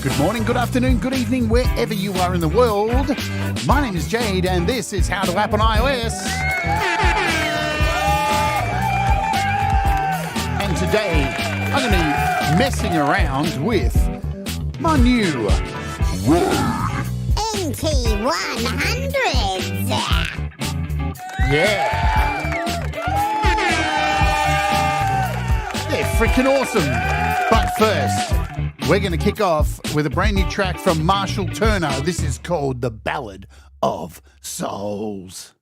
Good morning, good afternoon, good evening, wherever you are in the world. My name is Jade, and this is How to App on iOS. And today, I'm going to be messing around with my new RØDE NT-100. Yeah. They're freaking awesome. But first, we're going to kick off with a brand new track from Marshall Turner. This is called The Ballad of Souls.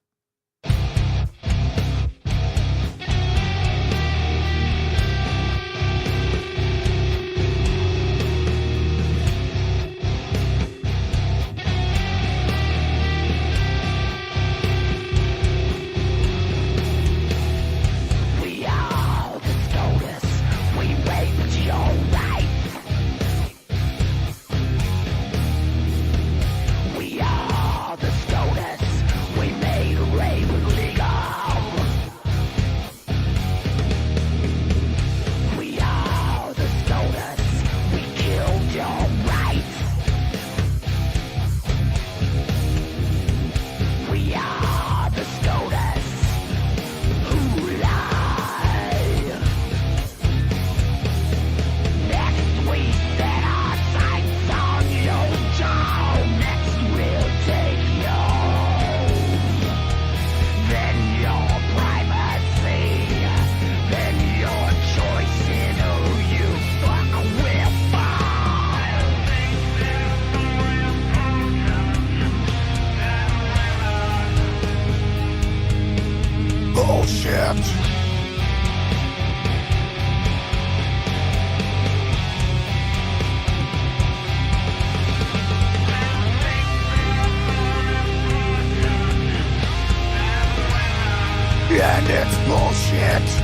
And it's bullshit.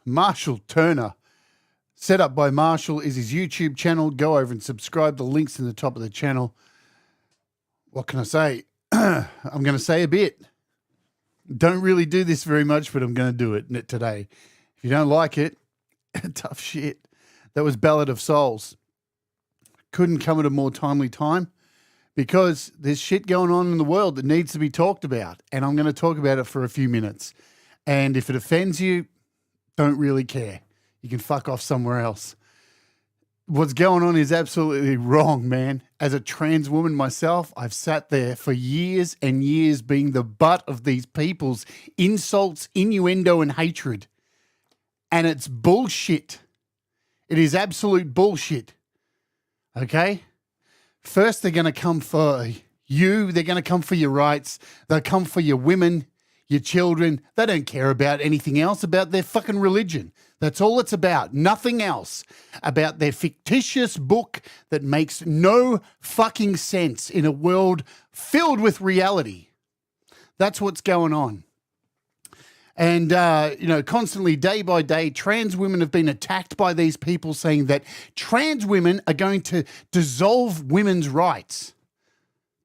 Marshall Turner. Set up by Marshall is his YouTube channel. Go over and subscribe. The link's in the top of the channel. What can I say? I'm going to say a bit. Don't really do this very much, but I'm going to do it today. If you don't like it, tough shit. That was Ballad of Souls. Couldn't come at a more timely time because there's shit going on in the world that needs to be talked about, and I'm going to talk about it for a few minutes. And if it offends you, don't really care. You can fuck off somewhere else. What's going on is absolutely wrong, man. As a trans woman myself, I've sat there for years and years being the butt of these people's insults, innuendo, and hatred. And it's bullshit. It is absolute bullshit. okay? First, they're going to come for you. They're going to come for your rights. They'll come for your women, your children. They don't care about anything else about their fucking religion. That's all it's about. Nothing else about their fictitious book that makes no fucking sense in a world filled with reality. That's what's going on. And, constantly, day by day, trans women have been attacked by these people saying that trans women are going to dissolve women's rights.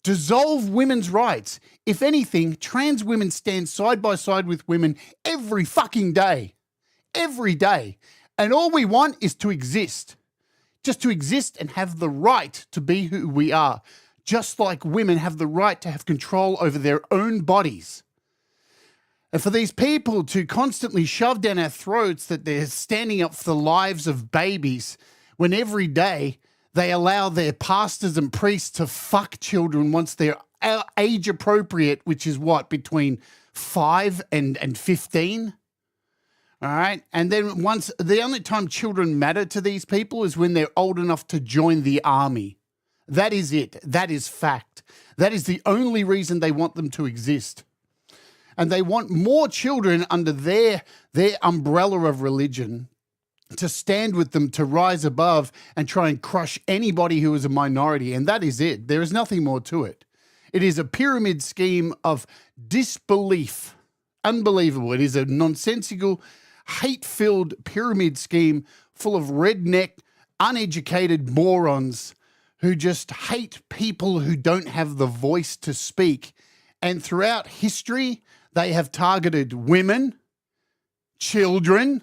Dissolve women's rights. If anything, trans women stand side by side with women every fucking day. Every day. And all we want is to exist. Just to exist and have the right to be who we are. Just like women have the right to have control over their own bodies. And for these people to constantly shove down our throats that they're standing up for the lives of babies when every day they allow their pastors and priests to fuck children once they're age appropriate, which is what, between 5 and 15? All right. And then once the only time children matter to these people is when they're old enough to join the army. That is it. That is fact. That is the only reason they want them to exist. And they want more children under their umbrella of religion to stand with them, to rise above and try and crush anybody who is a minority. And that is it. There is nothing more to it. It is a pyramid scheme of disbelief. Unbelievable. It is a nonsensical, hate-filled pyramid scheme full of redneck, uneducated morons who just hate people who don't have the voice to speak. And throughout history, they have targeted women, children,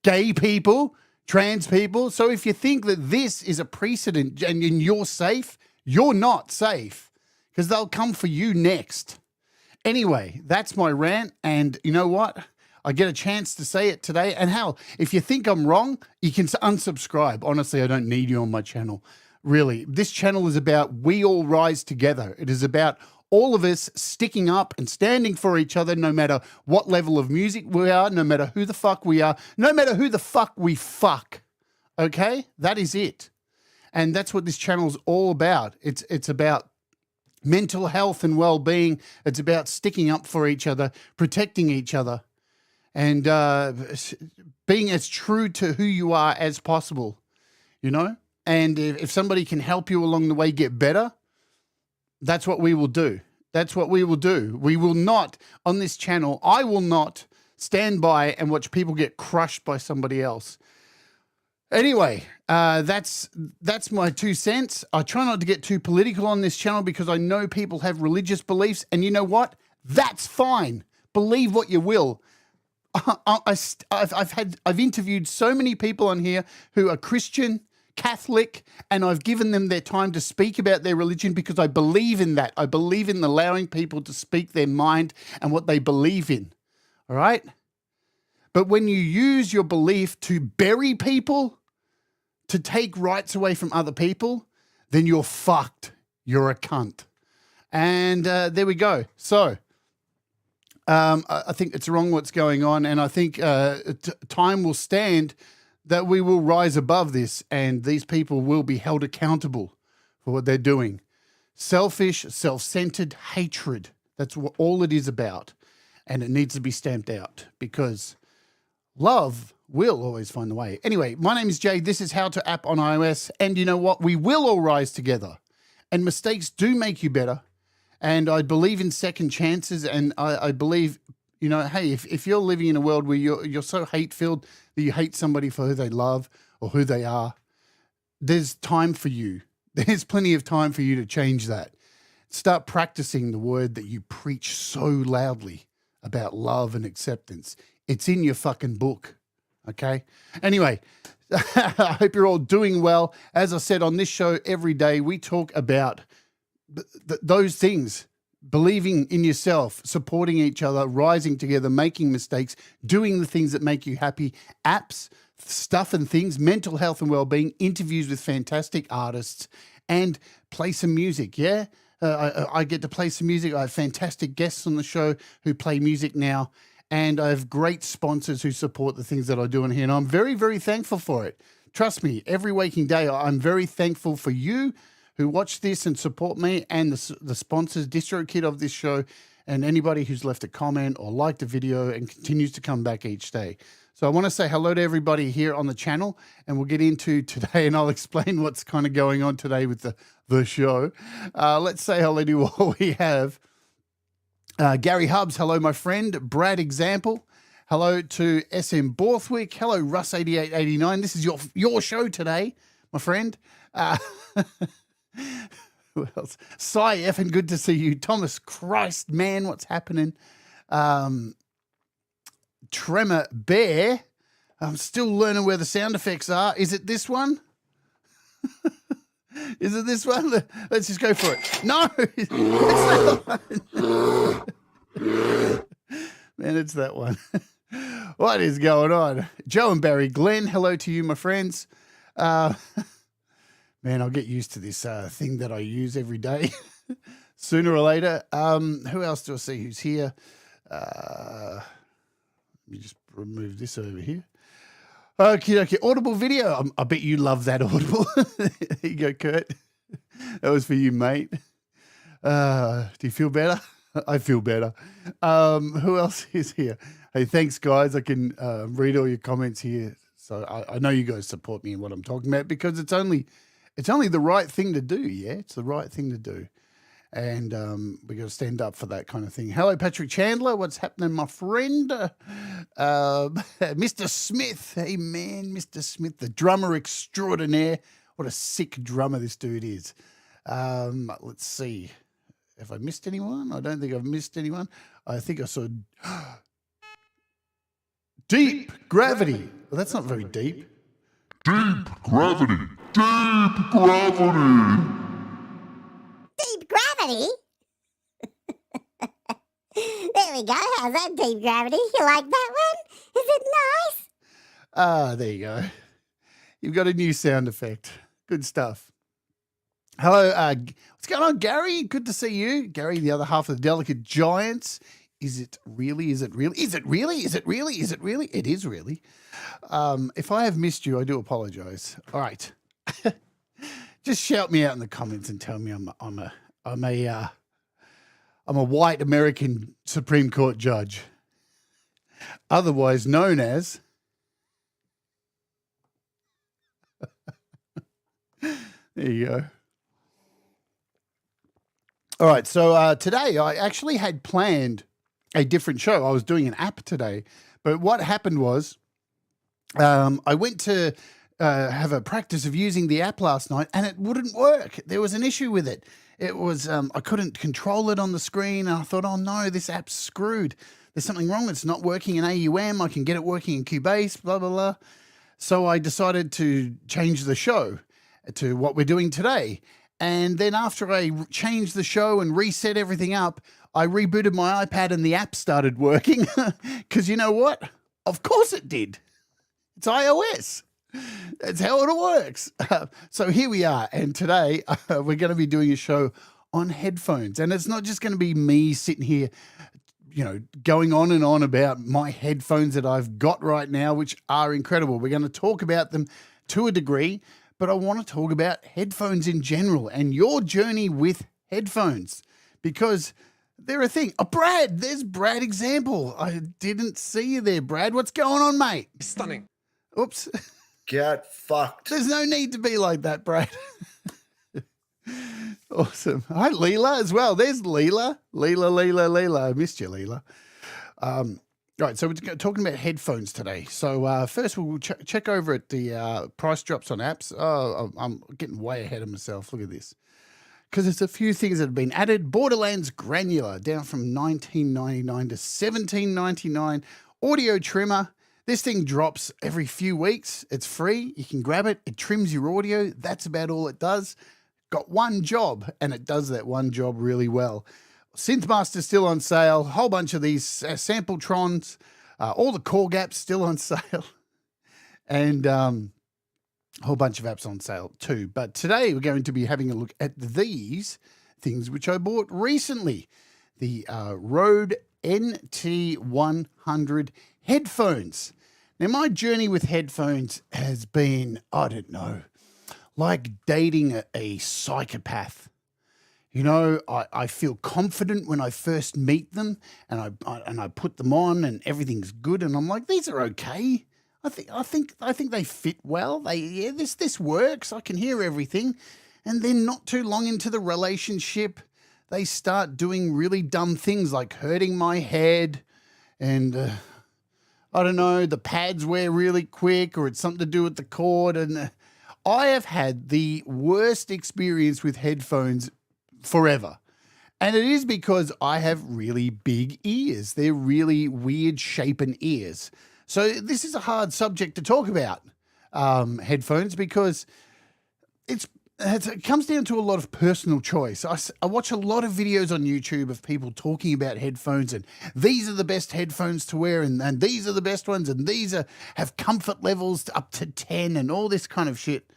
gay people, trans people. So if you think that this is a precedent and you're safe, you're not safe because they'll come for you next. Anyway, that's my rant. And you know what? I get a chance to say it today. And hell, if you think I'm wrong, you can unsubscribe. Honestly, I don't need you on my channel. Really, this channel is about we all rise together. It is about all of us sticking up and standing for each other, no matter what level of music we are, no matter who the fuck we are, no matter who the fuck we fuck. Okay? That is it. And that's what this channel is all about. It's about mental health and well-being. It's about sticking up for each other, protecting each other, and being as true to who you are as possible, you know? And if somebody can help you along the way get better, that's what we will do. That's what we will do. We will not, on this channel, I will not stand by and watch people get crushed by somebody else. Anyway, that's my 2 cents. I try not to get too political on this channel because I know people have religious beliefs, and you know what? That's fine. Believe what you will. I've interviewed so many people on here who are Christian, Catholic, and I've given them their time to speak about their religion because I believe in that. I believe in allowing people to speak their mind and what they believe in. All right? But when you use your belief to bury people, to take rights away from other people, then you're fucked. You're a cunt. And there we go. So I think it's wrong what's going on, and I think time will stand that we will rise above this and these people will be held accountable for what they're doing. Selfish, self-centered hatred. That's what all it is about. And it needs to be stamped out because love will always find a way. Anyway, my name is Jade. This is How to App on iOS. And you know what? We will all rise together. And mistakes do make you better. And I believe in second chances. And I believe, you know, hey, if you're living in a world where you're so hate-filled that you hate somebody for who they love or who they are, there's time for you. There's plenty of time for you to change that. Start practicing the word that you preach so loudly about love and acceptance. It's in your fucking book, okay? Anyway, I hope you're all doing well. As I said on this show, every day we talk about those things. Believing in yourself, supporting each other, rising together, making mistakes, doing the things that make you happy, apps, stuff and things, mental health and well-being, interviews with fantastic artists, and play some music, yeah? I get to play some music. I have fantastic guests on the show who play music now, and I have great sponsors who support the things that I do in here, and I'm very, very thankful for it. Trust me, every waking day, I'm very thankful for you who watch this and support me, and the sponsors, DistroKid of this show, and anybody who's left a comment or liked a video and continues to come back each day. So I want to say hello to everybody here on the channel, and we'll get into today, and I'll explain what's kind of going on today with the show. Let's say hello to what we have. Gary Hubbs, hello, my friend. Brad Example, hello to SM Borthwick. Hello, Russ8889. This is your show today, my friend. Who else? Cy effing good to see you. Thomas, Christ, man, what's happening? Tremor Bear. I'm still learning where the sound effects are. Is it this one? Is it this one? Let's just go for it. No, it's that one. Man, it's that one. What is going on? Joe and Barry Glenn, hello to you, my friends. Man, I'll get used to this thing that I use every day sooner or later. Who else do I see who's here? Let me just remove this over here. Okay. Audible video. I bet you love that Audible. There you go, Kurt. That was for you, mate. Do you feel better? I feel better. Who else is here? Hey, thanks, guys. I can read all your comments here. So I know you guys support me in what I'm talking about because it's only the right thing to do, yeah? It's the right thing to do. And we got to stand up for that kind of thing. Hello, Patrick Chandler. What's happening, my friend? Mr. Smith. Hey, man, Mr. Smith, the drummer extraordinaire. What a sick drummer this dude is. Let's see. Have I missed anyone? I don't think I've missed anyone. I think I saw Deep Gravity. Well, that's not very deep. Deep gravity. Deep gravity. Deep gravity? There we go. How's that, deep gravity? You like that one? Is it nice? There you go. You've got a new sound effect. Good stuff. Hello, what's going on, Gary? Good to see you. Gary, the other half of the Delicate Giants. Is it really? Is it really? Is it really? Is it really? Is it really? It is really. If I have missed you, I do apologize. All right. Just shout me out in the comments and tell me I'm a white American Supreme Court judge, otherwise known as. There you go. All right, so today I actually had planned a different show. I was doing an app today, but what happened was I went to have a practice of using the app last night, and it wouldn't work. There was an issue with it. It was I couldn't control it on the screen, and I thought, oh no, this app's screwed. There's something wrong. It's not working in AUM. I can get it working in Cubase, blah, blah, blah. So I decided to change the show to what we're doing today. And then after I changed the show and reset everything up, I rebooted my iPad and the app started working. Because you know what? Of course it did. It's iOS. That's how it works. So here we are. And today we're going to be doing a show on headphones. And it's not just going to be me sitting here, you know, going on and on about my headphones that I've got right now, which are incredible. We're going to talk about them to a degree, but I want to talk about headphones in general and your journey with headphones because they're a thing. Oh, Brad, there's Brad Example. I didn't see you there, Brad. What's going on, mate? Stunning. Oops. Get fucked. There's no need to be like that, Brad. Awesome. Hi, Leela, as well. There's Leela. Leela. I missed you, Leela. Right, so we're talking about headphones today. So first we'll check over at the price drops on apps. Oh, I'm getting way ahead of myself. Look at this. Because there's a few things that have been added. Borderlands Granular, down from $19.99 to $17.99. Audio Trimmer. This thing drops every few weeks. It's free. You can grab it. It trims your audio. That's about all it does. Got one job, and it does that one job really well. Synthmaster's still on sale. A whole bunch of these Sampletrons. All the Core Gaps still on sale. And a whole bunch of apps on sale too. But today we're going to be having a look at these things which I bought recently. The RØDE NT-100 headphones. Now, my journey with headphones has been, I don't know, like dating a psychopath. You know, I feel confident when I first meet them, and I put them on, and everything's good, and I'm like, these are okay. I think they fit well. This works. I can hear everything, and then not too long into the relationship, they start doing really dumb things like hurting my head, and I don't know, the pads wear really quick, or it's something to do with the cord, and I have had the worst experience with headphones forever. And it is because I have really big ears. They're really weird shapen ears. So this is a hard subject to talk about, headphones, because it comes down to a lot of personal choice. I watch a lot of videos on YouTube of people talking about headphones, and these are the best headphones to wear, and these are the best ones, and these have comfort levels up to 10 and all this kind of shit.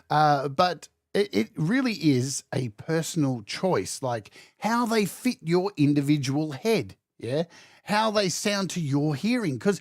But it really is a personal choice, like how they fit your individual head, yeah? How they sound to your hearing. Because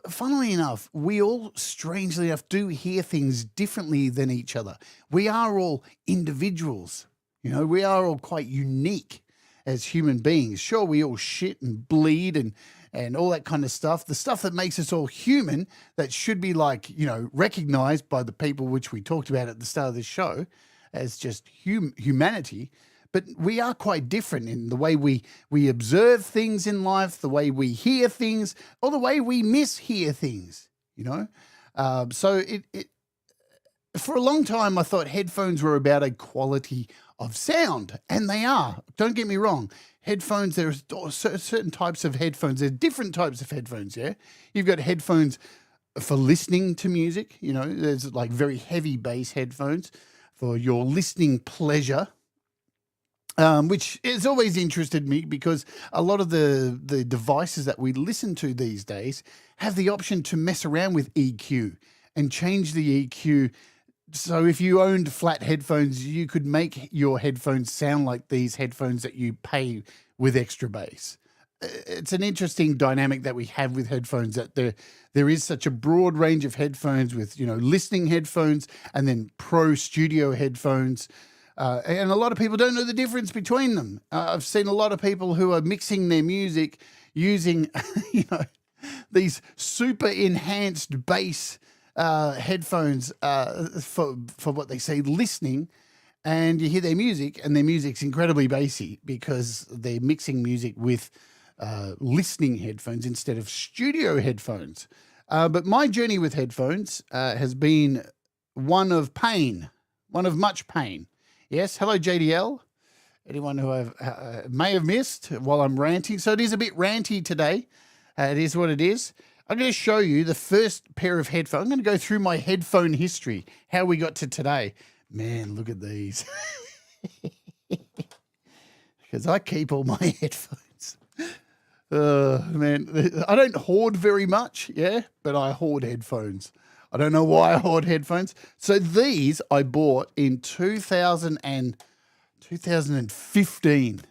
funnily enough, we all, strangely enough, do hear things differently than each other. We are all individuals. You know, we are all quite unique as human beings. Sure, we all shit and bleed and all that kind of stuff. The stuff that makes us all human, that should be like, you know, recognized by the people which we talked about at the start of this show as just humanity. But we are quite different in the way we observe things in life, the way we hear things, or the way we mishear things, you know? So for a long time, I thought headphones were about a quality of sound, and they are. Don't get me wrong. Headphones, there's certain types of headphones. There's different types of headphones, yeah? You've got headphones for listening to music. You know, there's like very heavy bass headphones for your listening pleasure, which has always interested me because a lot of the devices that we listen to these days have the option to mess around with EQ and change the EQ. So if you owned flat headphones, you could make your headphones sound like these headphones that you pay with extra bass. It's an interesting dynamic that we have with headphones, that there is such a broad range of headphones with, you know, listening headphones and then pro studio headphones. And a lot of people don't know the difference between them. I've seen a lot of people who are mixing their music using, you know, these super enhanced bass headphones for what they say listening, and you hear their music, and their music's incredibly bassy because they're mixing music with listening headphones instead of studio headphones. But my journey with headphones has been one of pain, one of much pain. Yes, hello JDL, anyone who I may have missed while I'm ranting. So it is a bit ranty today. It is what it is. I'm going to show you the first pair of headphones. I'm going to go through my headphone history, how we got to today. Man, look at these. Because I keep all my headphones. Man, I don't hoard very much, yeah, but I hoard headphones. I don't know why I hoard headphones. So these I bought in 2015.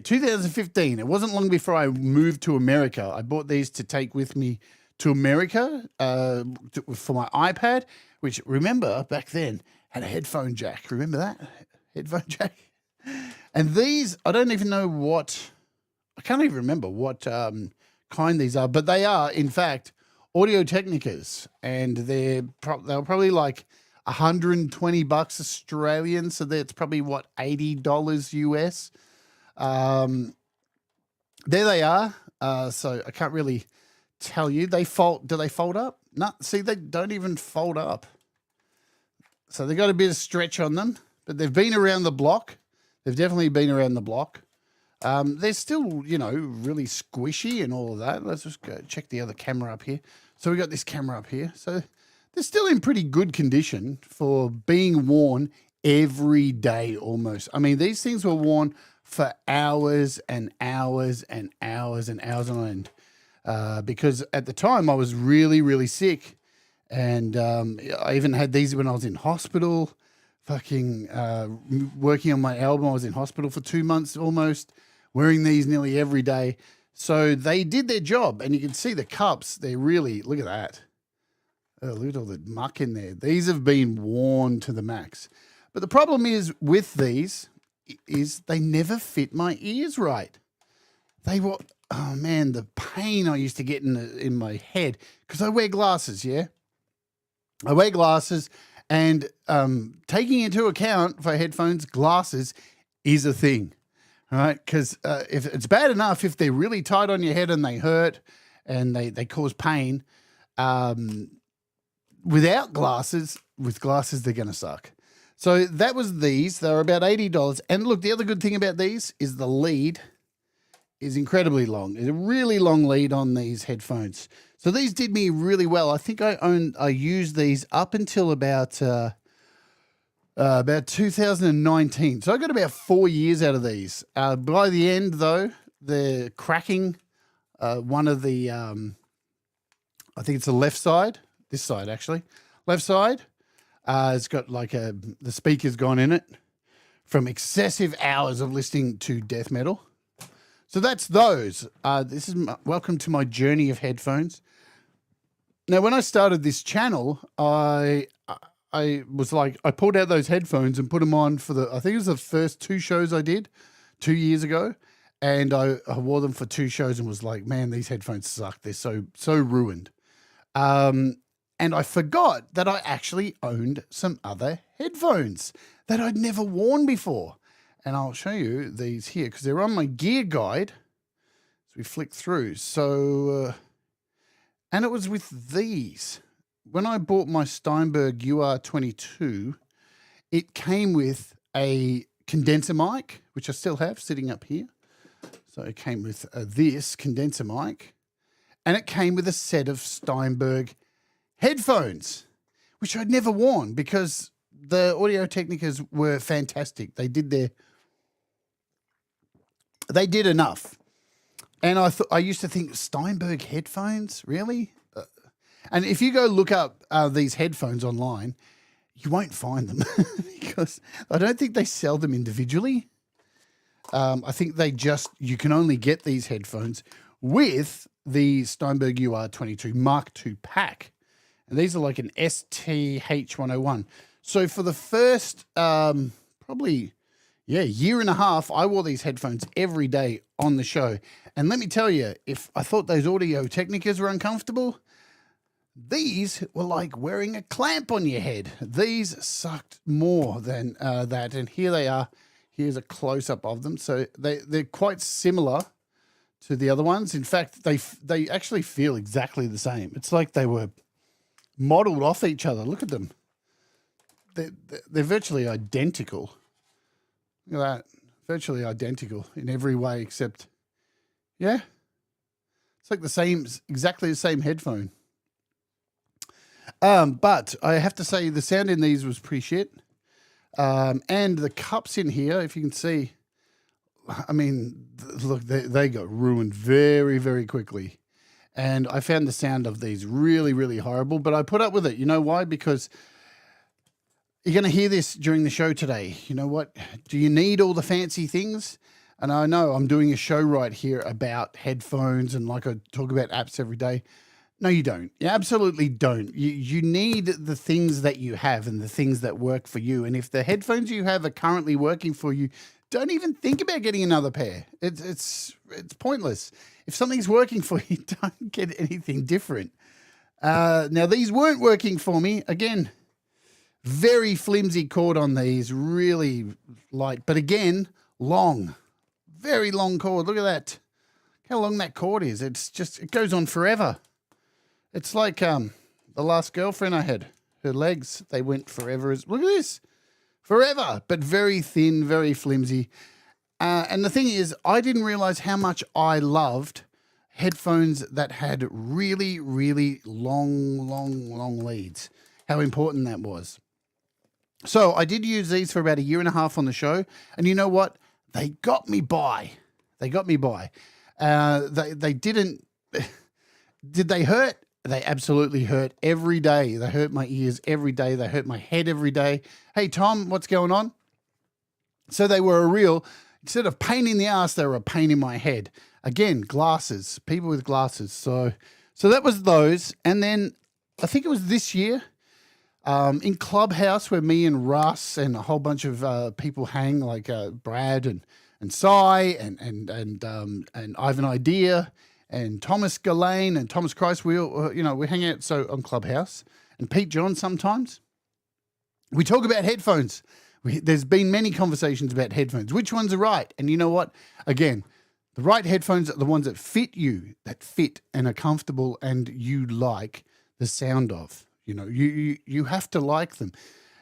2015. It wasn't long before I moved to America. I bought these to take with me to America for my iPad, which, remember, back then had a headphone jack. Remember that? Headphone jack? And these, I don't even know what, I can't even remember what kind these are, but they are, in fact, Audio-Technicas, and they were probably like $120 Australian, so that's probably, what, $80 US? There they are. So I can't really tell you. Do they fold up? No, see, they don't even fold up. So they've got a bit of stretch on them, but they've been around the block. They've definitely been around the block. They're still, you know, really squishy and all of that. Let's just go check the other camera up here. So we got this camera up here. So they're still in pretty good condition for being worn every day almost. I mean, these things were worn for hours and hours and hours and hours on end. Because at the time I was really, really sick. And I even had these when I was in hospital, working on my album. I was in hospital for 2 months almost, wearing these nearly every day. So they did their job, and you can see the cups. They're really, look at that. Oh, look at all the muck in there. These have been worn to the max. But the problem is with these is they never fit my ears right. They were, oh man, the pain I used to get in my head, because I wear glasses, yeah? I wear glasses, and taking into account for headphones, glasses is a thing, right? Because if it's bad enough if they're really tight on your head and they hurt and they cause pain, without glasses, with glasses, they're going to suck. So that was these. They were about $80. And look, the other good thing about these is the lead is incredibly long. It's a really long lead on these headphones. So these did me really well. I think I used these up until about 2019. So I got about 4 years out of these. By the end, though, they're cracking. One of the, I think it's the left side. This side, actually. Left side. It's got like the speaker's gone in it from excessive hours of listening to death metal. So that's those. This is welcome to my journey of headphones. Now, when I started this channel, I was like, I pulled out those headphones and put them on for I think it was the first 2 shows I did 2 years ago. And I wore them for 2 shows and was like, man, these headphones suck. They're so ruined. And I forgot that I actually owned some other headphones that I'd never worn before. And I'll show you these here because they're on my gear guide. So we flick through. So, and it was with these. When I bought my Steinberg UR22, it came with a condenser mic, which I still have sitting up here. So it came with this condenser mic. And it came with a set of Steinberg headphones, which I'd never worn because the Audio Technicas were fantastic. They did enough. And I used to think Steinberg headphones, really? And if you go look up these headphones online, you won't find them because I don't think they sell them individually. I think you can only get these headphones with the Steinberg UR22 Mark II pack. And these are like an STH-101. So for the first year and a half, I wore these headphones every day on the show. And let me tell you, if I thought those Audio Technicas were uncomfortable, these were like wearing a clamp on your head. These sucked more than that. And here they are. Here's a close-up of them. So they're quite similar to the other ones. In fact, they actually feel exactly the same. It's like they were modeled off each other. Look at them. They're virtually identical. Look at that. Virtually identical in every way except, yeah. It's like exactly the same headphone. But I have to say the sound in these was pretty shit. And the cups in here, if you can see, I mean, look, they got ruined very, very quickly. And I found the sound of these really, really horrible, but I put up with it. You know why? Because you're going to hear this during the show today. You know what? Do you need all the fancy things? And I know I'm doing a show right here about headphones and like I talk about apps every day. No, you don't. You absolutely don't. You need the things that you have and the things that work for you. And if the headphones you have are currently working for you, don't even think about getting another pair. It's pointless. If something's working for you, don't get anything different. Now, these weren't working for me. Again, very flimsy cord on these, really light. But again, long. Very long cord. Look at that. How long that cord is. It goes on forever. It's like the last girlfriend I had. Her legs, they went forever. Look at this. Forever, but very thin, very flimsy. And the thing is, I didn't realize how much I loved headphones that had really, really long leads. How important that was. So I did use these for about a year and a half on the show. And you know what? They got me by. They didn't... Did they hurt? They absolutely hurt every day. They hurt my ears every day. They hurt my head every day. Hey, Tom, what's going on? So they were instead of pain in the ass, they were a pain in my head. Again, glasses, people with glasses. So that was those. And then I think it was this year in Clubhouse where me and Russ and a whole bunch of people hang, like Brad and Cy and Ivan Idea and Thomas Gillane and Thomas Christ. We all, we hang out on Clubhouse, and Pete John sometimes. We talk about headphones. There's been many conversations about headphones. Which ones are right? And you know what? Again, the right headphones are the ones that fit you, that fit and are comfortable and you like the sound of. You have to like them.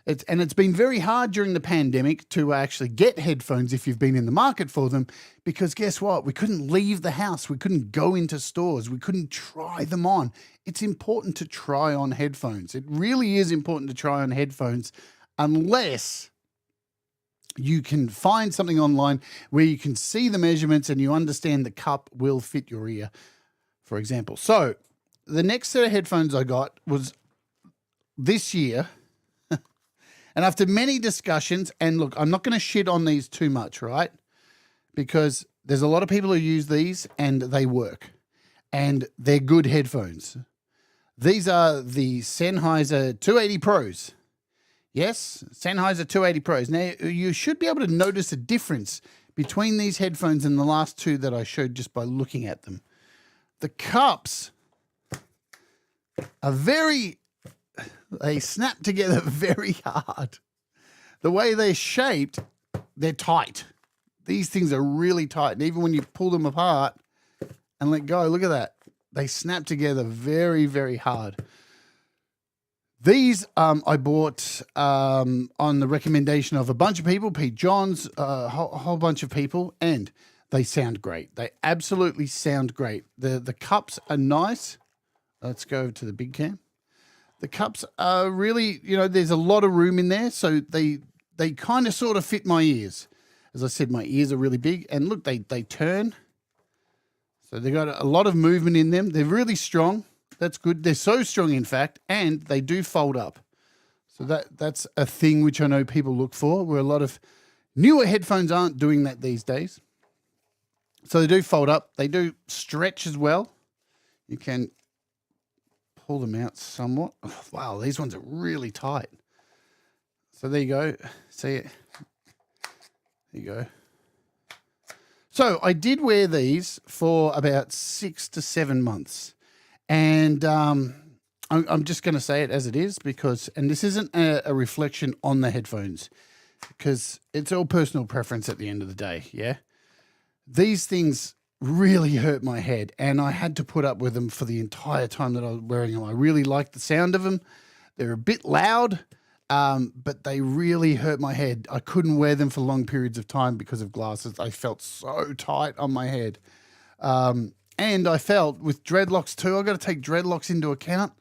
It's been very hard during the pandemic to actually get headphones if you've been in the market for them, because guess what? We couldn't leave the house. We couldn't go into stores. We couldn't try them on. It's important to try on headphones. It really is important to try on headphones unless you can find something online where you can see the measurements and you understand the cup will fit your ear, for example. So the next set of headphones I got was this year. And after many discussions, and look, I'm not going to shit on these too much, right? Because there's a lot of people who use these and they work. And they're good headphones. These are the Sennheiser 280 Pros. Yes, Sennheiser 280 Pros. Now, you should be able to notice a difference between these headphones and the last two that I showed just by looking at them. The cups are they snap together very hard. The way they're shaped, they're tight. These things are really tight. And even when you pull them apart and let go, look at that. They snap together very, very hard. These I bought on the recommendation of a bunch of people, Pete Johns, a whole bunch of people, and they sound great. They absolutely sound great. The cups are nice. Let's go to the big cam. The cups are really, there's a lot of room in there, so they kind of sort of fit my ears. As I said, my ears are really big, and look, they turn. So they've got a lot of movement in them. They're really strong. That's good. They're so strong, in fact, and they do fold up. So that's a thing which I know people look for, where a lot of newer headphones aren't doing that these days. So they do fold up. They do stretch as well. You can pull them out somewhat. Oh, wow, these ones are really tight. So there you go. See it? There you go. So I did wear these for about 6 to 7 months. And I'm just going to say it as it is and this isn't a reflection on the headphones, because it's all personal preference at the end of the day, yeah? These things really hurt my head, and I had to put up with them for the entire time that I was wearing them. I really liked the sound of them. They're a bit loud, but they really hurt my head. I couldn't wear them for long periods of time because of glasses. They felt so tight on my head. And I felt with dreadlocks too, I've got to take dreadlocks into account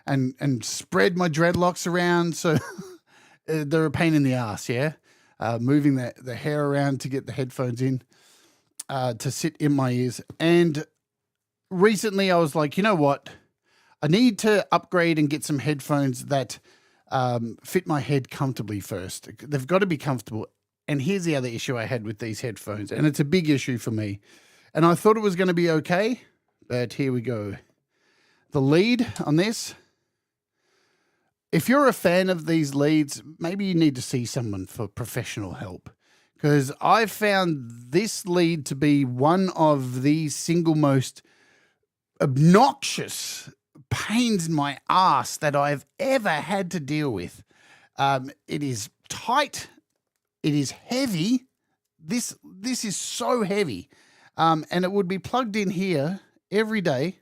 and spread my dreadlocks around. So they're a pain in the ass, yeah? Moving the hair around to get the headphones in. To sit in my ears. And recently I was like, you know what? I need to upgrade and get some headphones that fit my head comfortably first. They've got to be comfortable. And here's the other issue I had with these headphones, and it's a big issue for me. And I thought it was going to be okay, but here we go. The lead on this, if you're a fan of these leads, maybe you need to see someone for professional help. Because I found this lead to be one of the single most obnoxious pains in my ass that I've ever had to deal with. It is tight. It is heavy. This is so heavy. And it would be plugged in here every day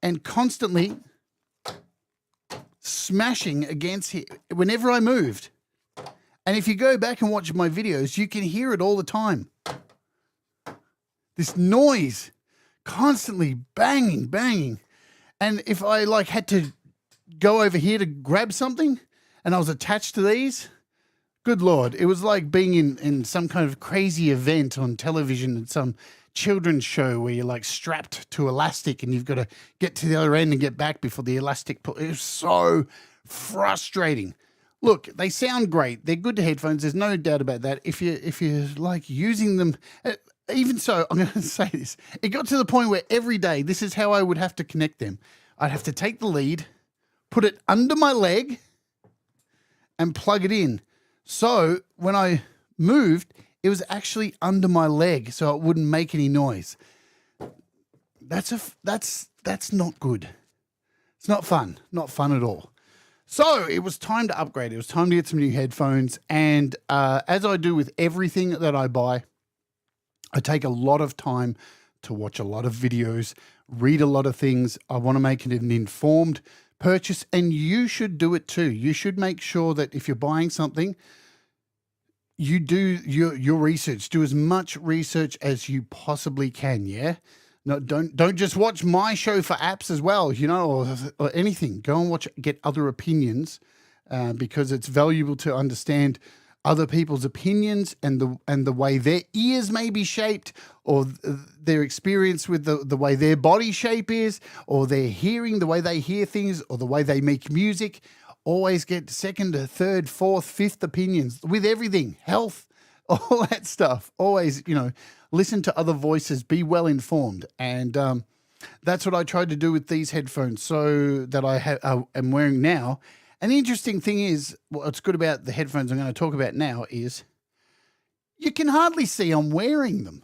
and constantly smashing against here whenever I moved. And if you go back and watch my videos, you can hear it all the time. This noise, constantly banging. And if I had to go over here to grab something and I was attached to these, good Lord, it was like being in some kind of crazy event on television at some children's show where you're strapped to elastic and you've got to get to the other end and get back before the elastic pull. It was so frustrating. Look, they sound great. They're good headphones. There's no doubt about that. If you like using them, even so, I'm going to say this. It got to the point where every day, this is how I would have to connect them. I'd have to take the lead, put it under my leg, and plug it in. So when I moved, it was actually under my leg, so it wouldn't make any noise. That's not good. It's not fun. Not fun at all. So it was time to upgrade. It was time to get some new headphones. And as I do with everything that I buy, I take a lot of time to watch a lot of videos, read a lot of things. I want to make it an informed purchase, and you should do it too. You should make sure that if you're buying something, you do your research. Do as much research as you possibly can, yeah? No, don't just watch my show for apps as well, you know, or anything. Go and get other opinions because it's valuable to understand other people's opinions and the way their ears may be shaped, or their experience with the way their body shape is, or their hearing, the way they hear things, or the way they make music. Always get second, third, fourth, fifth opinions with everything, health, all that stuff. Always, you know, listen to other voices, be well informed. And that's what I tried to do with these headphones, so that I am wearing now. And the interesting thing is, what's good about the headphones I'm going to talk about now is you can hardly see I'm wearing them.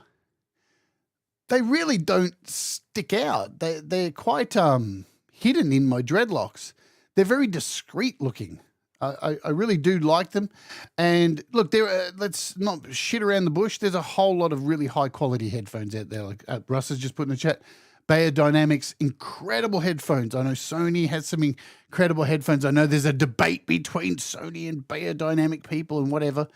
They really don't stick out. They're quite hidden in my dreadlocks. They're very discreet looking. I really do like them. And look, let's not shit around the bush. There's a whole lot of really high quality headphones out there. Like Russ has just put in the chat, Beyerdynamics, incredible headphones. I know Sony has some incredible headphones. I know there's a debate between Sony and Beyerdynamic people and whatever.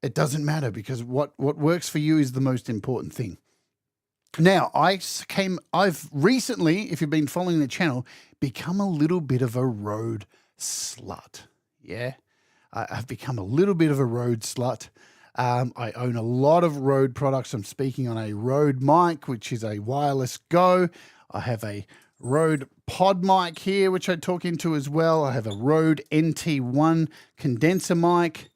It doesn't matter, because what works for you is the most important thing. Now, I've recently, if you've been following the channel, become a little bit of a Rode slut. Yeah, I've become a little bit of a Rode slut. I own a lot of Rode products. I'm speaking on a Rode mic, which is a wireless Go. I have a Rode pod mic here, which I talk into as well. I have a Rode NT-1 condenser mic.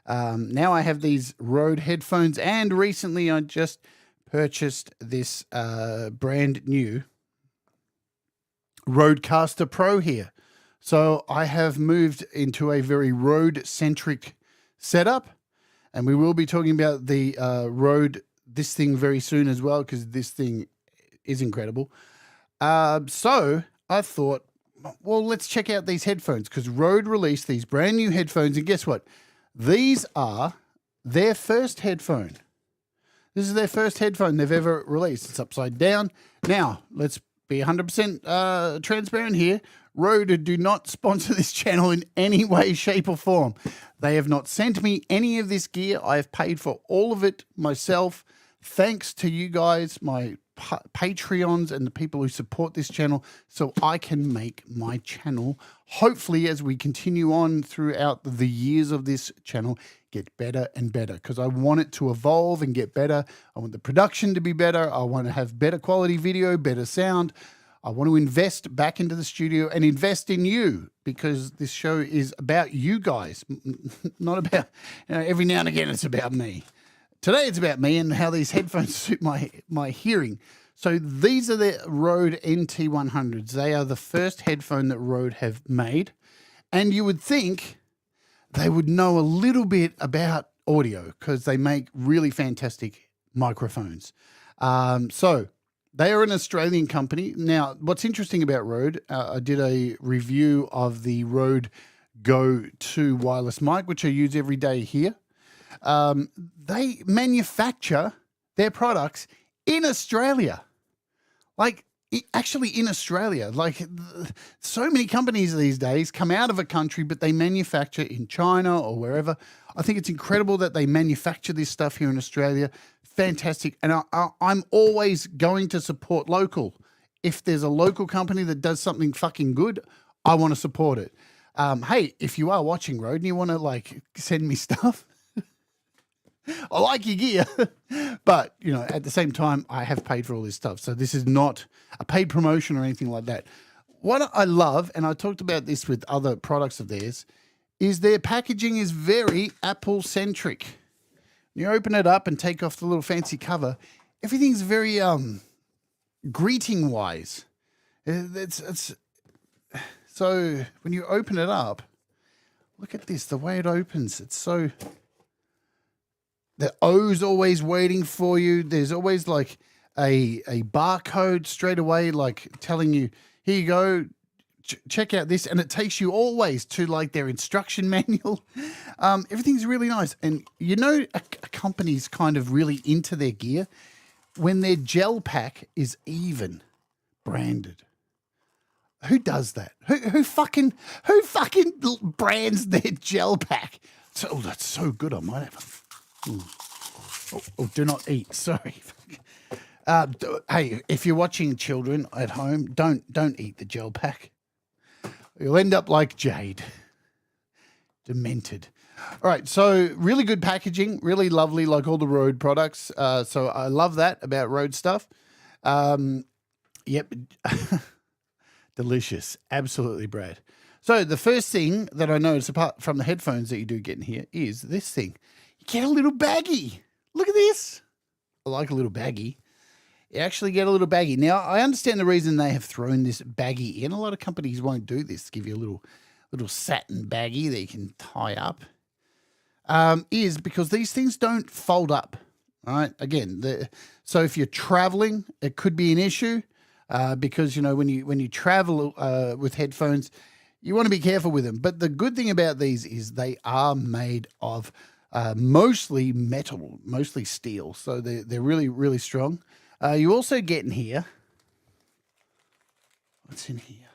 Now I have these Rode headphones, and recently I just purchased this brand new Rodecaster Pro here. So I have moved into a very Rode-centric setup, and we will be talking about the Rode, this thing very soon as well, because this thing is incredible. So I thought, well, let's check out these headphones, because Rode released these brand new headphones, and guess what? These are their first headphone. This is their first headphone they've ever released. It's upside down. Now, let's be 100% transparent here. Rode do not sponsor this channel in any way, shape, or form. They have not sent me any of this gear. I have paid for all of it myself. Thanks to you guys, my Patreons, and the people who support this channel, so I can make my channel, hopefully, as we continue on throughout the years of this channel, get better and better, because I want it to evolve and get better. I want the production to be better. I want to have better quality video, better sound. I want to invest back into the studio and invest in you, because this show is about you guys, not about, every now and again it's about me. Today it's about me and how these headphones suit my hearing. So these are the Rode NT-100s. They are the first headphone that Rode have made. And you would think they would know a little bit about audio, because they make really fantastic microphones. So they are an Australian company. Now, what's interesting about Rode, I did a review of the Rode Go 2 wireless mic, which I use every day here. They manufacture their products in Australia. Like, actually in Australia. Like, so many companies these days come out of a country, but they manufacture in China or wherever. I think it's incredible that they manufacture this stuff here in Australia. Fantastic. And I'm always going to support local. If there's a local company that does something fucking good, I want to support it. Hey, if you are watching Rode and you want to, like, send me stuff, I like your gear, but, you know, at the same time, I have paid for all this stuff. So this is not a paid promotion or anything like that. What I love, and I talked about this with other products of theirs, is their packaging is very Apple-centric. You open it up and take off the little fancy cover. Everything's very greeting wise. It's so when you open it up, look at this, the way it opens. It's so, the O's always waiting for you. There's always like a barcode straight away, like telling you, here you go, check out this. And it takes you always to like their instruction manual. Everything's really nice. And you know, a company's kind of really into their gear when their gel pack is even branded. Who does that? Who fucking brands their gel pack? So, oh, that's so good. I might have. Oh, do not eat. Sorry. Hey, if you're watching children at home, don't eat the gel pack. You'll end up like Jade, demented. All right, so really good packaging, really lovely, like all the Rode products. So I love that about Rode stuff. Yep. Delicious. Absolutely, Brad. So the first thing that I noticed, apart from the headphones that you do get in here, is this thing. You get a little baggie. Look at this. I like a little baggie. You actually get a little baggie. Now, I understand the reason they have thrown this baggie in. A lot of companies won't do this, give you a little satin baggie that you can tie up, is because these things don't fold up. All right. Again, so if you're traveling, it could be an issue. Because, you know, when you travel with headphones, you want to be careful with them. But the good thing about these is they are made of mostly metal, mostly steel. So they're really, really strong. You also get in here. What's in here?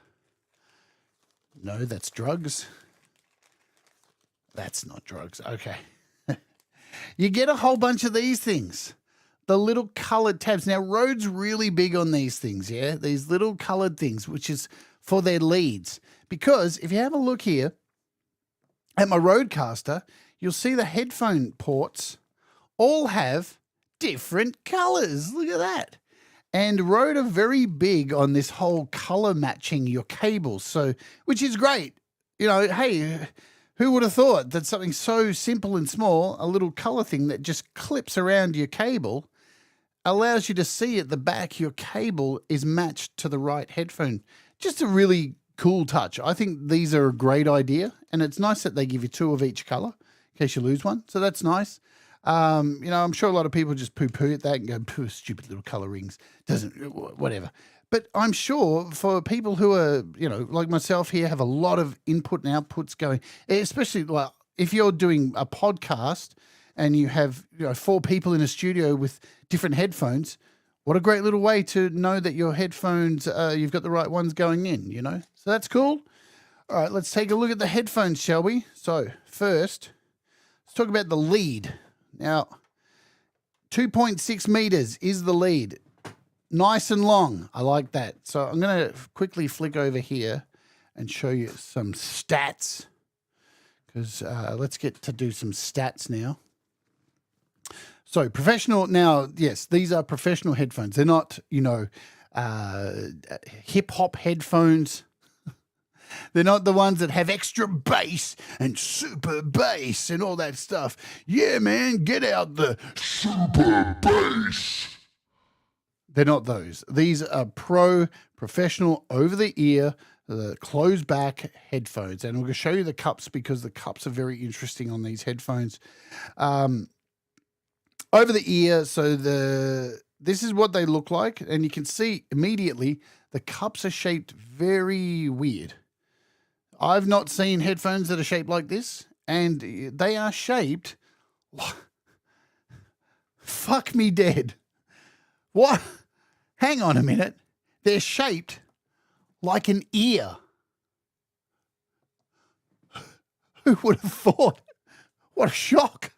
No, that's drugs. That's not drugs. Okay. You get a whole bunch of these things. The little colored tabs. Now, Rode's really big on these things, yeah? These little colored things, which is for their leads. Because if you have a look here at my Rodecaster, you'll see the headphone ports all have different colors. Look at that. And Rode are very big on this whole color matching your cables, so which is great. You know, hey, who would have thought that something so simple and small, a little color thing that just clips around your cable, allows you to see at the back your cable is matched to the right headphone. Just a really cool touch. I think these are a great idea, and it's nice that they give you two of each color in case you lose one. So that's nice. You know, I'm sure a lot of people just poo-poo at that and go, poo, stupid little color rings. Doesn't, whatever. But I'm sure for people who are, you know, like myself here, have a lot of input and outputs going, especially like if you're doing a podcast and you have, you know, 4 people in a studio with different headphones, what a great little way to know that your headphones, you've got the right ones going in, you know? So that's cool. All right, let's take a look at the headphones, shall we? So first, let's talk about the lead. Now, 2.6 meters is the lead. Nice and long. I like that. So I'm going to quickly flick over here and show you some stats because let's get to do some stats now. So professional, now, yes, these are professional headphones. They're not, you know, hip-hop headphones. They're not the ones that have extra bass and super bass and all that stuff. Yeah, man, get out the super bass. They're not those. These are professional, over-the-ear, closed-back headphones. And I'm going to show you the cups because the cups are very interesting on these headphones. Over the ear, so this is what they look like, and you can see immediately the cups are shaped very weird. I've not seen headphones that are shaped like this, and they are shaped. Fuck me dead. What? Hang on a minute. They're shaped like an ear. Who would have thought? What a shock.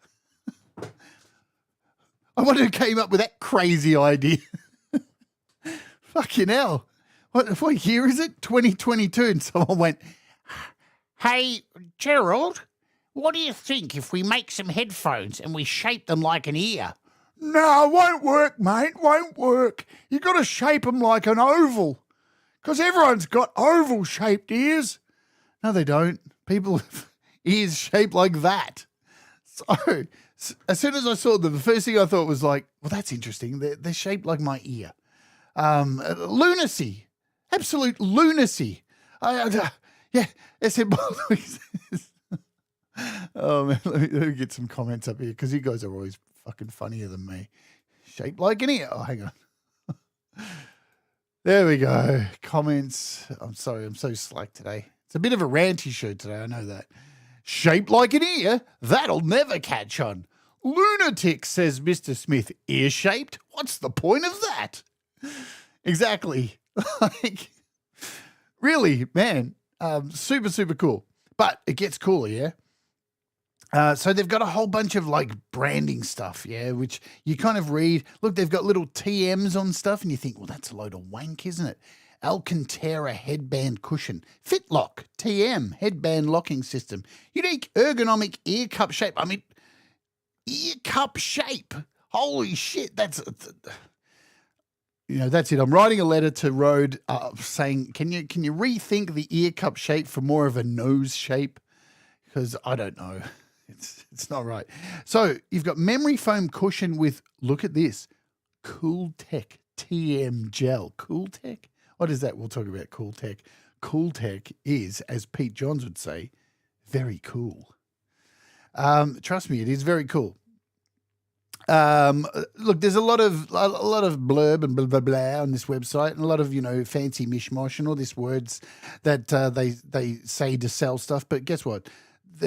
I wonder who came up with that crazy idea. Fucking hell. What year is it? 2022. And someone went, hey, Gerald, what do you think if we make some headphones and we shape them like an ear? No, it won't work, mate. Won't work. You got to shape them like an oval because everyone's got oval-shaped ears. No, they don't. People have ears shaped like that. As soon as I saw them, the first thing I thought was like, well, that's interesting. They're shaped like my ear. Lunacy. Absolute lunacy. Yeah, SN Oh, man, let me get some comments up here because you guys are always fucking funnier than me. Shaped like an ear. Oh, hang on. There we go. Comments. I'm sorry, I'm so slack today. It's a bit of a ranty show today, I know that. Shaped like an ear? That'll never catch on. Lunatic, says Mr. Smith. Ear-shaped? What's the point of that? Exactly. Like, really, man. Super, super cool. But it gets cooler, yeah? So they've got a whole bunch of like branding stuff, yeah, which you kind of read. Look, they've got little TMs on stuff, and you think, well, that's a load of wank, isn't it? Alcantara headband cushion. FitLok TM headband locking system. Unique ergonomic ear cup shape. I mean, ear cup shape. Holy shit, that's that's it. I'm writing a letter to Rode saying, can you rethink the ear cup shape for more of a nose shape? Because I don't know. It's not right. So you've got memory foam cushion with, look at this, CoolTech TM gel. CoolTech? What is that? We'll talk about CoolTech. CoolTech is, as Pete Johns would say, very cool. Trust me, it is very cool. Look, there's a lot of blurb and blah, blah, blah on this website, and a lot of, fancy mishmash and all these words that they say to sell stuff. But guess what?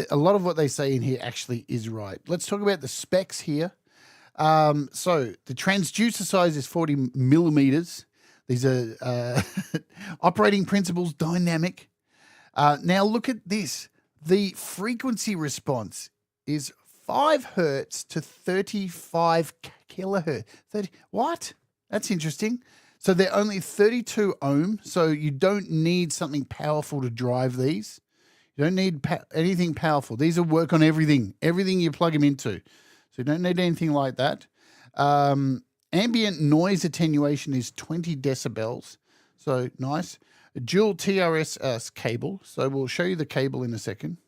A lot of what they say in here actually is right. Let's talk about the specs here. So the transducer size is 40 millimeters. These are operating principles, dynamic. Now look at this. The frequency response is 5 hertz to 35 kilohertz. What? That's interesting. So they're only 32 ohm. So you don't need something powerful to drive these. You don't need anything powerful. These will work on everything you plug them into. So you don't need anything like that. Ambient noise attenuation is 20 decibels. So nice. A dual TRS cable. So we'll show you the cable in a second.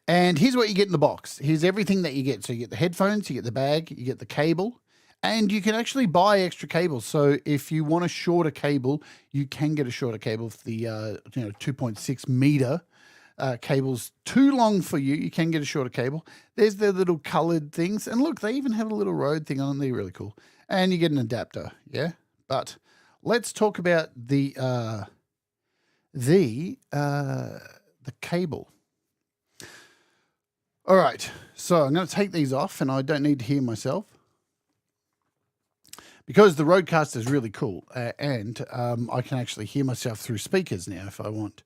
And here's what you get in the box. Here's everything that you get. So you get the headphones, you get the bag, you get the cable, and you can actually buy extra cables. So if you want a shorter cable, you can get a shorter cable. If the 2.6 meter cable's too long for you, you can get a shorter cable. There's the little colored things. And look, they even have a little Rode thing on them. They're really cool. And you get an adapter, yeah? But let's talk about the cable. All right, so I'm going to take these off, and I don't need to hear myself because the Rodecaster is really cool, and I can actually hear myself through speakers now if I want.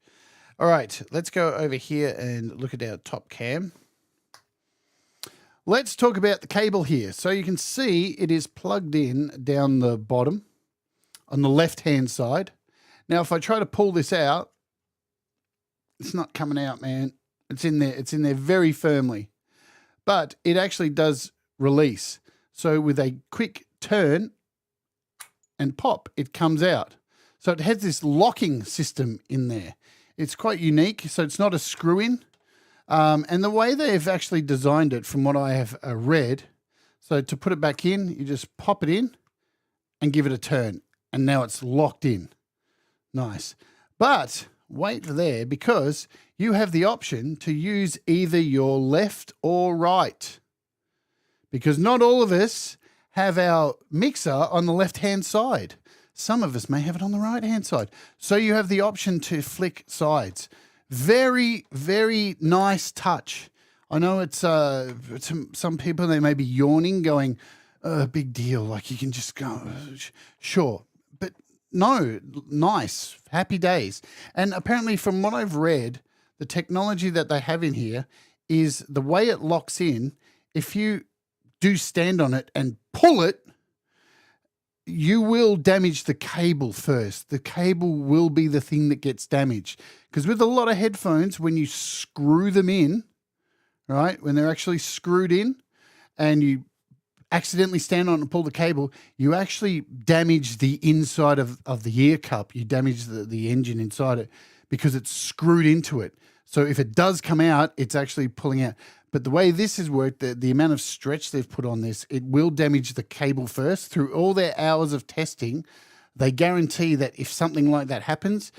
All right, let's go over here and look at our top cam. Let's talk about the cable here. So you can see it is plugged in down the bottom on the left-hand side. Now, if I try to pull this out, it's not coming out, man. It's in there. It's in there very firmly. But it actually does release. So with a quick turn and pop, it comes out. So it has this locking system in there. It's quite unique. So it's not a screw-in. And the way they've actually designed it, from what I have read, so to put it back in, you just pop it in and give it a turn. And now it's locked in. Nice. But wait there, because you have the option to use either your left or right, because not all of us have our mixer on the left-hand side. Some of us may have it on the right-hand side. So you have the option to flick sides. Very, very nice touch. I know it's some people, they may be yawning, going, big deal, like you can just go, sure. But no, nice, happy days. And apparently from what I've read, the technology that they have in here is the way it locks in. If you do stand on it and pull it, you will damage the cable first. The cable will be the thing that gets damaged. Because with a lot of headphones, when you screw them in, right, when they're actually screwed in and you accidentally stand on it and pull the cable, you actually damage the inside of the ear cup. You damage the engine inside it because it's screwed into it. So if it does come out, it's actually pulling out. But the way this has worked, the amount of stretch they've put on this, it will damage the cable first. Through all their hours of testing, they guarantee that if something like that happens,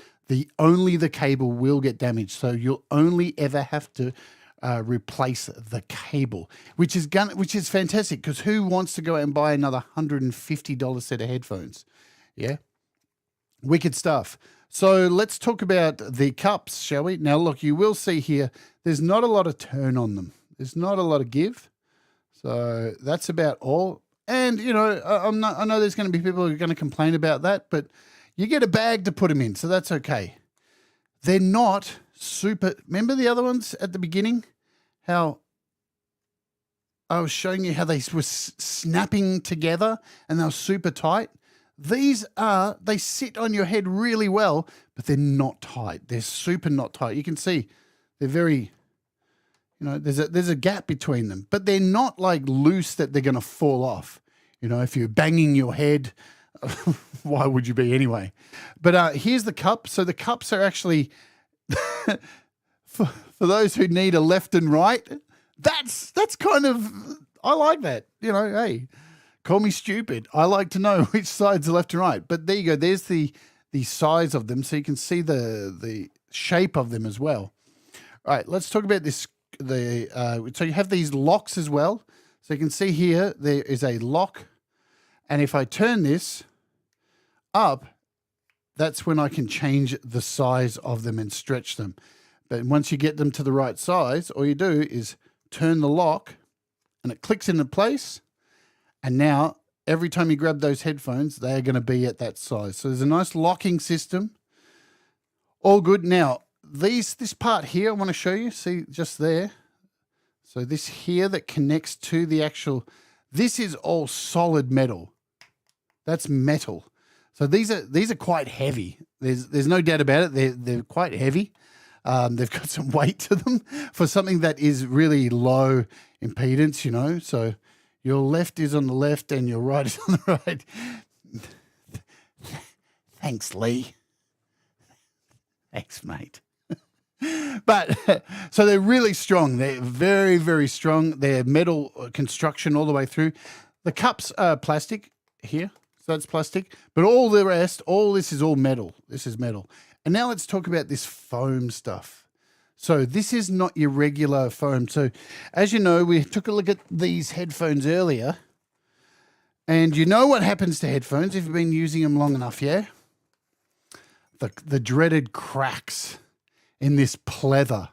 only the cable will get damaged. So you'll only ever have to replace the cable, which is fantastic, because who wants to go out and buy another $150 set of headphones? Yeah, wicked stuff. So let's talk about the cups, shall we? Now, look, you will see here, there's not a lot of turn on them. There's not a lot of give. So that's about all. And, you know, I know there's going to be people who are going to complain about that, but you get a bag to put them in, so that's okay. They're not super. Remember the other ones at the beginning? How I was showing you how they were snapping together and they were super tight? These they sit on your head really well, but they're not tight. They're super not tight. You can see they're very, you know, there's a gap between them, but they're not like loose that they're going to fall off. You know, if you're banging your head, why would you be anyway? But here's the cup. So the cups are actually, for those who need a left and right, that's kind of, I like that. You know, hey, call me stupid. I like to know which side's left and right. But there you go. There's the size of them, so you can see the shape of them as well. All right, let's talk about this. So you have these locks as well. So you can see here there is a lock, and if I turn this up, that's when I can change the size of them and stretch them. But once you get them to the right size, all you do is turn the lock, and it clicks into place. And now every time you grab those headphones, they are going to be at that size. So there's a nice locking system. All good. Now, this part here, I want to show you. See, just there. So this here that connects to the actual, this is all solid metal. That's metal. So these are quite heavy. There's no doubt about it. They're quite heavy. They've got some weight to them for something that is really low impedance, you know. So your left is on the left and your right is on the right. Thanks, Lee. Thanks, mate. But so they're really strong. They're very, very strong. They're metal construction all the way through. The cups are plastic here. So that's plastic. But all the rest, all this is all metal. This is metal. And now let's talk about this foam stuff. So this is not your regular foam. So as you know, we took a look at these headphones earlier. And you know what happens to headphones if you've been using them long enough, yeah? The dreaded cracks in this pleather.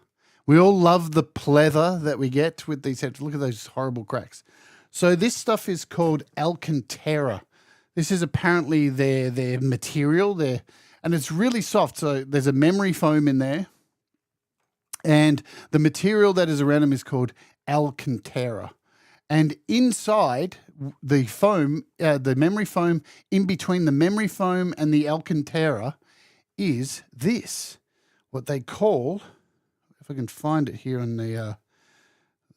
We all love the pleather that we get with these headphones. Look at those horrible cracks. So this stuff is called Alcantara. This is apparently their material, and it's really soft. So there's a memory foam in there, and the material that is around them is called Alcantara. And inside the foam, the memory foam, in between the memory foam and the Alcantara is this, what they call, if I can find it here on the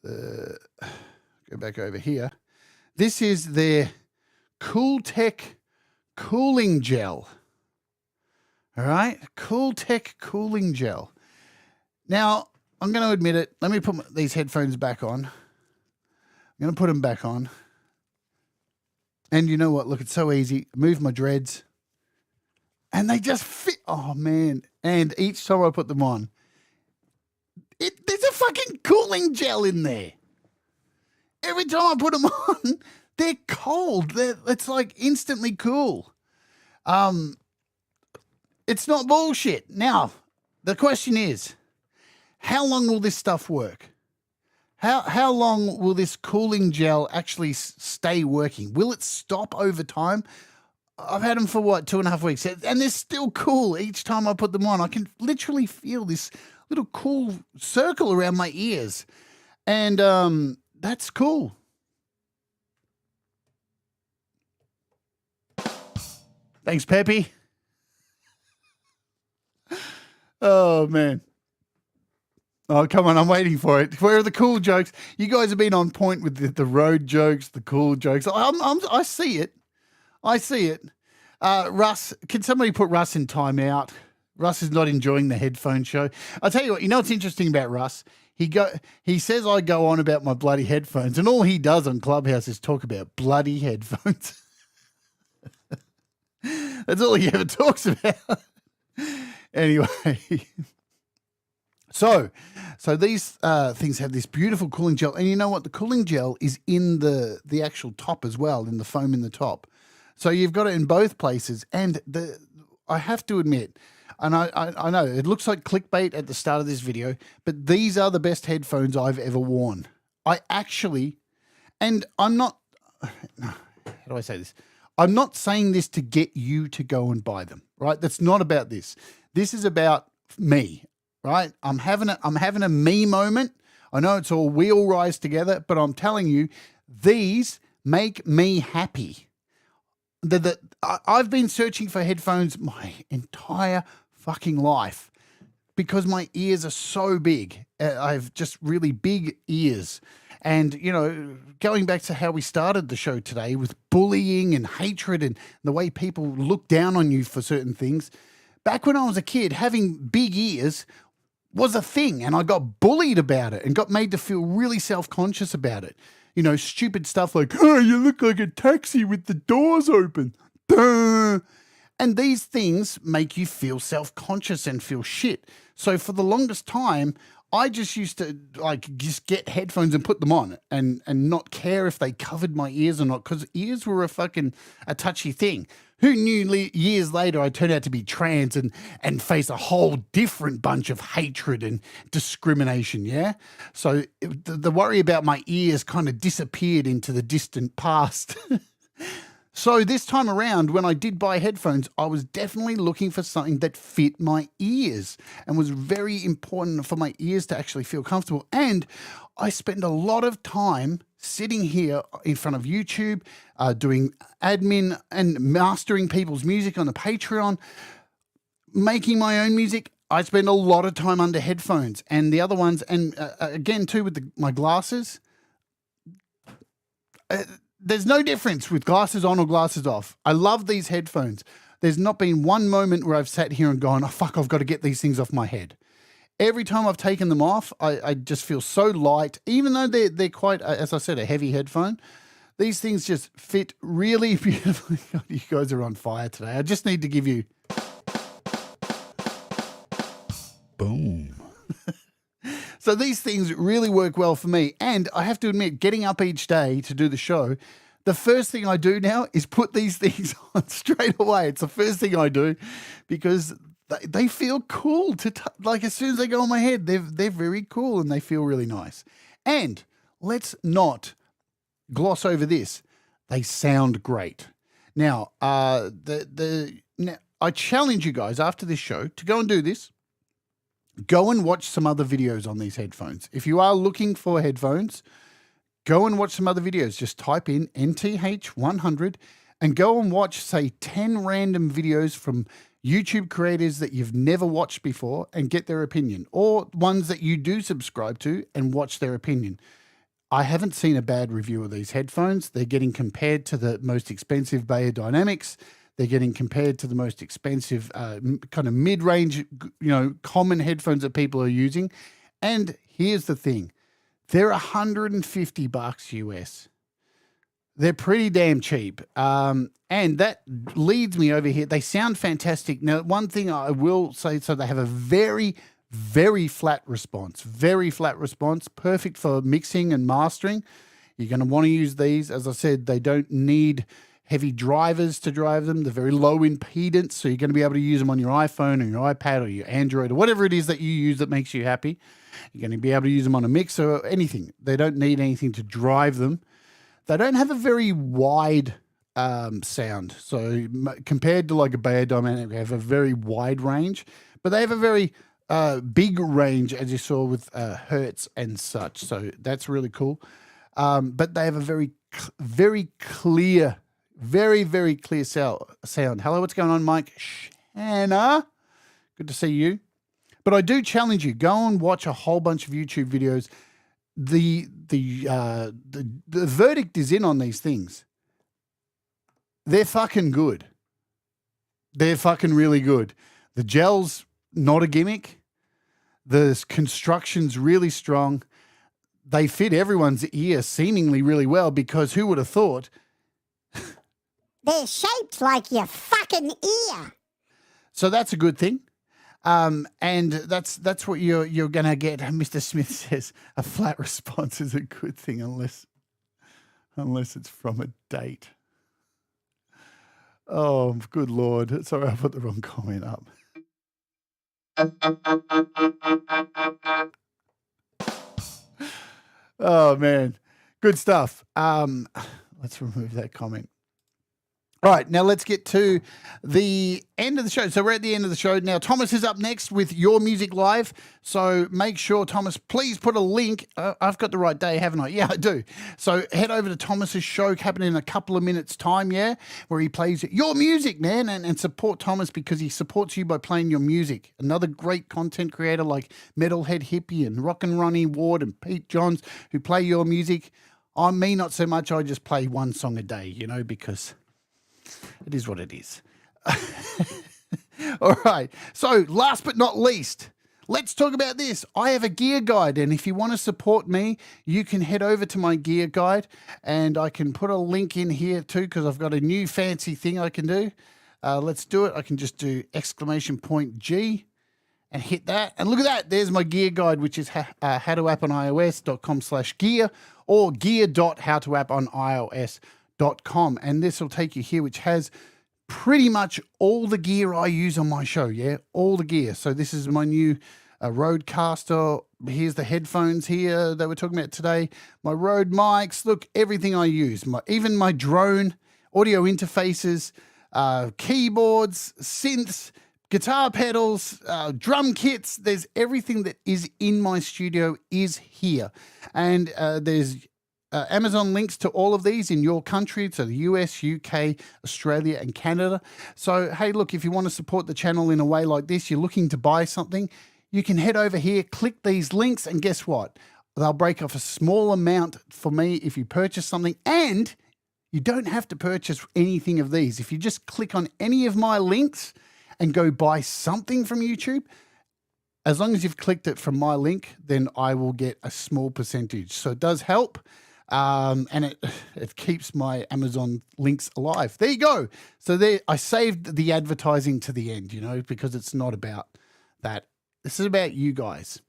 go back over here. This is their CoolTech cooling gel. All right, CoolTech cooling gel. Now, I'm going to admit it. Let me put these headphones back on. I'm going to put them back on. And you know what? Look, it's so easy. Move my dreads. And they just fit. Oh, man. And each time I put them on, there's a fucking cooling gel in there. Every time I put them on, they're cold. It's like instantly cool. It's not bullshit. Now, the question is, how long will this stuff work? How long will this cooling gel actually stay working? Will it stop over time? I've had them for, 2.5 weeks, and they're still cool each time I put them on. I can literally feel this little cool circle around my ears, and that's cool. Thanks, Peppy. Oh, man. Oh, come on. I'm waiting for it. Where are the cool jokes? You guys have been on point with the road jokes, the cool jokes. I see it. I see it. Russ, can somebody put Russ in timeout? Russ is not enjoying the headphone show. I'll tell you what, you know what's interesting about Russ? He says I go on about my bloody headphones, and all he does on Clubhouse is talk about bloody headphones. That's all he ever talks about. Anyway, so these things have this beautiful cooling gel, and you know what? The cooling gel is in the actual top as well, in the foam in the top. So you've got it in both places, and I have to admit, and I know it looks like clickbait at the start of this video, but these are the best headphones I've ever worn. I actually, and I'm not, how do I say this? I'm not saying this to get you to go and buy them, right? That's not about this. This is about me, right? I'm having a me moment. I know it's all we all rise together, but I'm telling you, these make me happy. I've been searching for headphones my entire fucking life because my ears are so big. I have just really big ears. And, you know, going back to how we started the show today with bullying and hatred and the way people look down on you for certain things, back when I was a kid, having big ears was a thing, and I got bullied about it and got made to feel really self-conscious about it. You know, stupid stuff like, oh, you look like a taxi with the doors open. Duh. And these things make you feel self-conscious and feel shit. So for the longest time, I just used to just get headphones and put them on and not care if they covered my ears or not, because ears were a touchy thing. Who knew years later I turned out to be trans and face a whole different bunch of hatred and discrimination, yeah? So the worry about my ears kind of disappeared into the distant past. So this time around, when I did buy headphones, I was definitely looking for something that fit my ears and was very important for my ears to actually feel comfortable. And I spend a lot of time sitting here in front of YouTube, doing admin and mastering people's music on the Patreon, making my own music. I spend a lot of time under headphones, and the other ones, and again too with my glasses. There's no difference with glasses on or glasses off. I love these headphones. There's not been one moment where I've sat here and gone, oh, fuck, I've got to get these things off my head. Every time I've taken them off, I just feel so light, even though they're quite, as I said, a heavy headphone. These things just fit really beautifully. God, you guys are on fire today. I just need to give you... Boom. So these things really work well for me. And I have to admit, getting up each day to do the show, the first thing I do now is put these things on straight away. It's the first thing I do because they feel cool to like as soon as they go on my head, they're very cool and they feel really nice. And let's not gloss over this. They sound great. Now, now I challenge you guys after this show to go and do this. Go and watch some other videos on these headphones. If you are looking for headphones, go and watch some other videos. Just type in NTH-100 and go and watch, say, 10 random videos from YouTube creators that you've never watched before and get their opinion, or ones that you do subscribe to and watch their opinion. I haven't seen a bad review of these headphones. They're getting compared to the most expensive Beyerdynamics. They're getting compared to the most expensive kind of mid-range, common headphones that people are using. And here's the thing. They're $150 US. They're pretty damn cheap. And that leads me over here. They sound fantastic. Now, one thing I will say, so they have a very, very flat response. Very flat response. Perfect for mixing and mastering. You're going to want to use these. As I said, they don't need heavy drivers to drive them. They're very low impedance, so you're going to be able to use them on your iPhone or your iPad or your Android or whatever it is that you use that makes you happy. You're going to be able to use them on a mixer or anything. They don't need anything to drive them. They don't have a very wide sound. So compared to like a Beyerdynamic, they have a very wide range, but they have a very big range, as you saw with hertz and such. So that's really cool. But they have a very, very clear, very, very clear sound. Hello, what's going on, Mike? Shanna, good to see you. But I do challenge you, go and watch a whole bunch of YouTube videos. The verdict is in on these things. They're fucking good. They're fucking really good. The gel's not a gimmick. The construction's really strong. They fit everyone's ear seemingly really well because who would have thought? They're shaped like your fucking ear. So that's a good thing. And that's what you're going to get. Mr. Smith says a flat response is a good thing unless it's from a date. Oh, good Lord. Sorry, I put the wrong comment up. Oh, man. Good stuff. Let's remove that comment. All right, now let's get to the end of the show. So we're at the end of the show. Now, Thomas is up next with Your Music Live. So make sure, Thomas, please put a link. I've got the right day, haven't I? Yeah, I do. So head over to Thomas's show happening in a couple of minutes' time, yeah, where he plays your music, man, and support Thomas because he supports you by playing your music. Another great content creator like Metalhead Hippie and Rockin' Ronnie Ward and Pete Johns who play your music. On me, not so much. I just play one song a day, you know, because it is what it is. All right. So last but not least, let's talk about this. I have a gear guide, and if you want to support me, you can head over to my gear guide, and I can put a link in here too because I've got a new fancy thing I can do. Let's do it. I can just do !G and hit that. And look at that. There's my gear guide, which is howtoapponIOS.com/gear or gear.howtoapponIOS.com. And this will take you here, which has pretty much all the gear I use on my show. Yeah, all the gear. So this is my new Rodecaster. Here's the headphones here that we're talking about today. My Rode mics. Look, everything I use. Even my drone, audio interfaces, keyboards, synths, guitar pedals, drum kits. There's everything that is in my studio is here. And there's Amazon links to all of these in your country, so the US, UK, Australia, and Canada. So, hey, look, if you want to support the channel in a way like this, you're looking to buy something, you can head over here, click these links, and guess what? They'll break off a small amount for me if you purchase something, and you don't have to purchase anything of these. If you just click on any of my links and go buy something from YouTube, as long as you've clicked it from my link, then I will get a small percentage. So it does help. And it keeps my Amazon links alive. There you go. So there, I saved the advertising to the end, you know, because it's not about that. This is about you guys.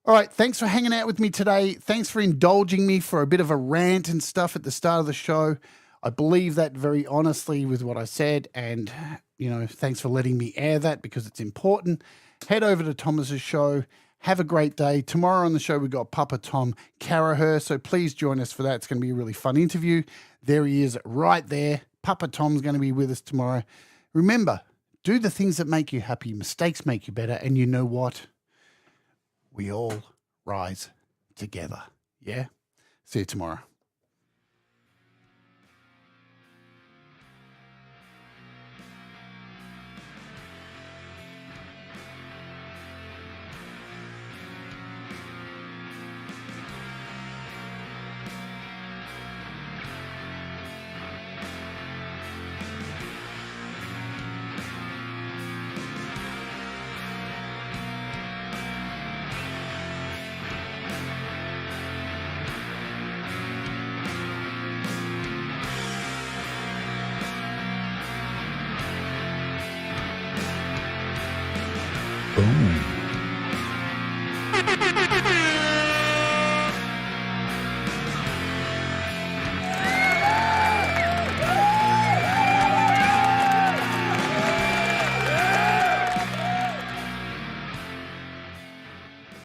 All right. Thanks for hanging out with me today. Thanks for indulging me for a bit of a rant and stuff at the start of the show. I believe that very honestly with what I said. And, you know, thanks for letting me air that because it's important. Head over to Thomas's show. Have a great day. Tomorrow on the show, we've got Papa Tom Caraher, so please join us for that. It's going to be a really fun interview. There he is right there. Papa Tom's going to be with us tomorrow. Remember, do the things that make you happy. Mistakes make you better. And you know what? We all rise together. Yeah? See you tomorrow. Boom.